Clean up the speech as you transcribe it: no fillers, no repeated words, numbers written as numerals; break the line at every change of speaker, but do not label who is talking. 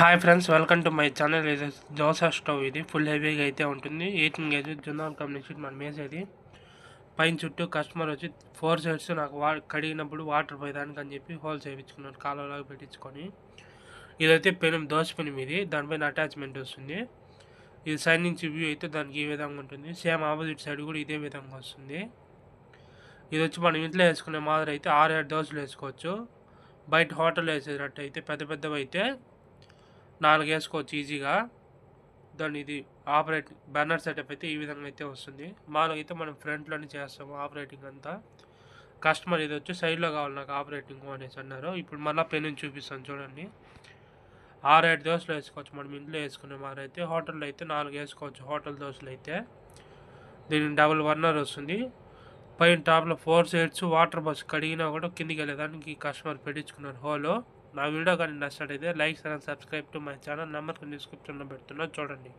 Hi friends, welcome to my channel. ఇది dosa stove. ఇది full హెవీగా అయితే ఉంటుంది. 18 కేజీ జొన్నలు కంపెనీ మనం వేసేది. పైన చుట్టూ కస్టమర్ వచ్చి 4 సైడ్స్ నాకు కడిగినప్పుడు వాటర్ పోయేదానికి అని చెప్పి హోల్స్ వేయించుకున్నాను, కాలువలాగా పెట్టించుకొని. ఇదైతే పెనం, దోశ పెనం. ఇది దానిపైన అటాచ్మెంట్ వస్తుంది. ఇది సైడ్ నుంచి వ్యూ అయితే దానికి ఈ విధంగా ఉంటుంది. సేమ్ ఆపోజిట్ సైడ్ కూడా ఇదే విధంగా వస్తుంది. ఇది వచ్చి మనం ఇంట్లో వేసుకునే మాదిరి అయితే 6-7 దోశలు వేసుకోవచ్చు. బయట హోటల్ వేసేటట్టు అయితే పెద్ద పెద్దవి అయితే 4 వేసుకోవచ్చు ఈజీగా. దాన్ని ఇది బర్నర్ సెటప్ అయితే ఈ విధంగా అయితే వస్తుంది. మామూలుగా అయితే మనం ఫ్రంట్లోనే చేస్తాము ఆపరేటింగ్ అంతా. కస్టమర్ ఇది వచ్చి సైడ్లో కావాలి నాకు ఆపరేటింగ్ అనేసి అన్నారు. ఇప్పుడు మళ్ళీ పెన్ చూపిస్తాను చూడండి. 6-7 దోశలు వేసుకోవచ్చు మనం ఇంట్లో వేసుకునే మాదిరి అయితే. హోటల్లో అయితే 4 వేసుకోవచ్చు హోటల్ దోశలు అయితే. దీనికి డబుల్ బర్నర్ వస్తుంది. పైన టాప్లో 4 సైడ్స్ వాటర్ బస్ కడిగినా కూడా కిందికి వెళ్ళేదానికి కస్టమర్ పెట్టించుకున్నారు హోలో. నా వీడియో కానీ నచ్చినట్టయితే like and subscribe to my channel. Number డిస్క్రిప్షన్లో పెడుతున్నా చూడండి.